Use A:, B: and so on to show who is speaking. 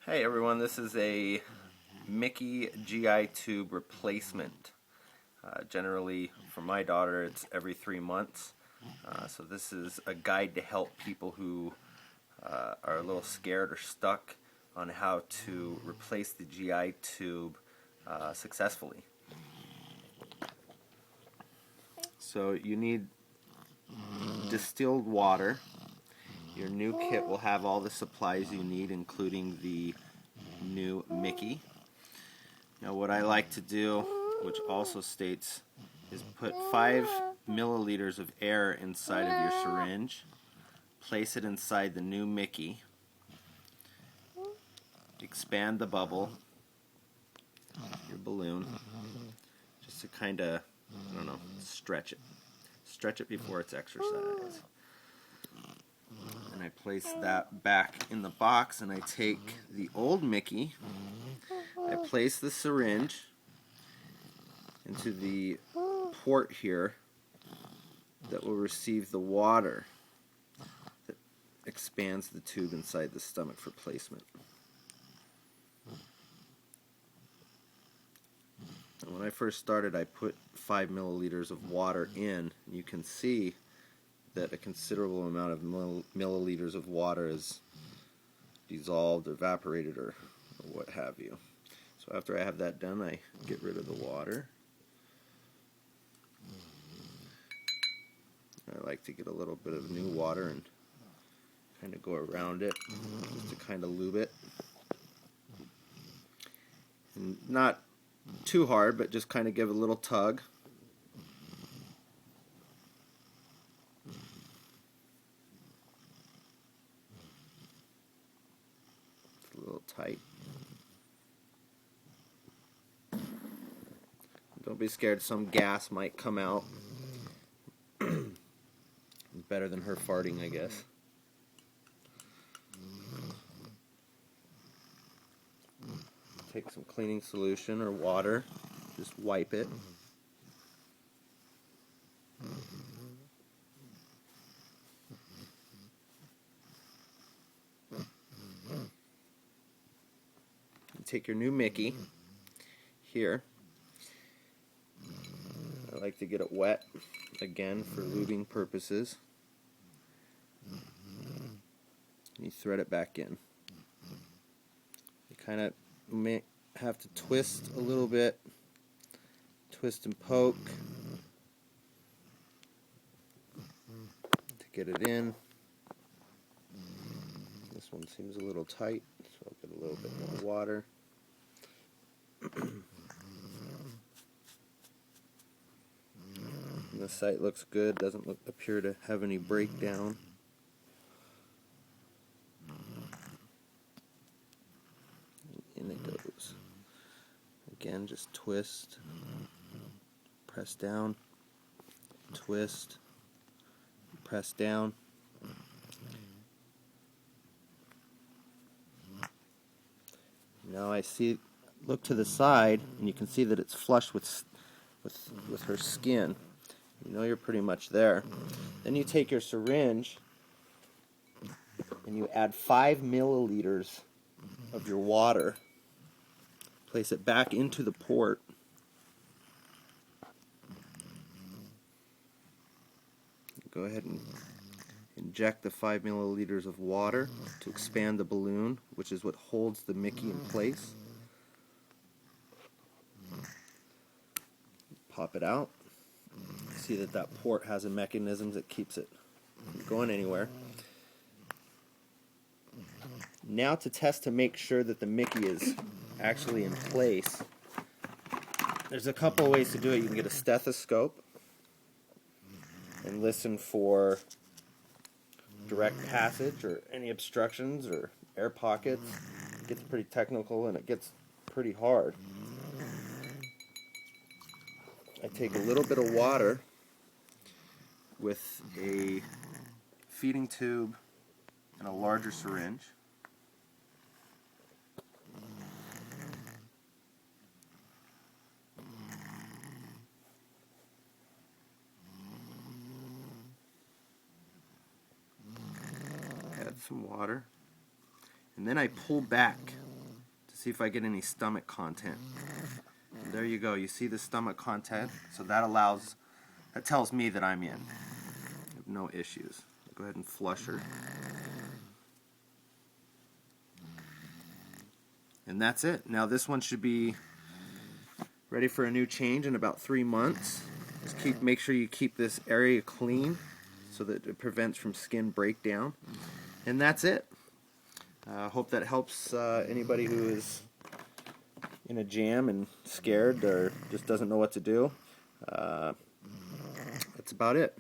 A: Hey everyone, this is a Mickey GI tube replacement. Generally, for my daughter, it's every 3 months. So this is a guide to help people who are a little scared or stuck on how to replace the GI tube successfully. So you need distilled water. Your new kit will have all the supplies you need, including the new Mickey. Now what I like to do, which also states, is put 5 milliliters of air inside of your syringe, place it inside the new Mickey, expand the bubble, your balloon, just to kind of, stretch it. Stretch it before it's exercised. And I place that back in the box, and I take the old Mickey, I place the syringe into the port here that will receive the water that expands the tube inside the stomach for placement. And when I first started, I put 5 milliliters of water in, and you can see that a considerable amount of milliliters of water is dissolved, evaporated, or what have you. So after I have that done, I get rid of the water. I like to get a little bit of new water and kind of go around it just to kind of lube it. And not too hard, but just kind of give a little tug. A little tight. Don't be scared, some gas might come out. Better than her farting, I guess. Take some cleaning solution or water, just wipe it. Take your new Mickey here. I like to get it wet again for lubing purposes. You thread it back in. You kind of may have to twist a little bit, twist and poke to get it in. This one seems a little tight, so I'll get a little bit more water. And the site looks good, doesn't appear to have any breakdown. In it goes. Again, just twist, press down, twist, press down. Now I see, look to the side, and you can see that it's flush with her skin. You know you're pretty much there. Then you take your syringe and you add 5 milliliters of your water. Place it back into the port. Go ahead and inject the 5 milliliters of water to expand the balloon, which is what holds the Mickey in place. Pop it out. See that port has a mechanism that keeps it from going anywhere. Now to test to make sure that the Mickey is actually in place, there's a couple of ways to do it. You can get a stethoscope and listen for direct passage or any obstructions or air pockets. It gets pretty technical and it gets pretty hard. I take a little bit of water with a feeding tube and a larger syringe. Add some water, and then I pull back to see if I get any stomach content. And there you go. You see the stomach content, so that tells me that I'm in. I have no issues. Go ahead and flush her. And that's it. Now this one should be ready for a new change in about 3 months. Just make sure you keep this area clean so that it prevents from skin breakdown. And that's it. Hope that helps anybody who is in a jam and scared or just doesn't know what to do. That's about it.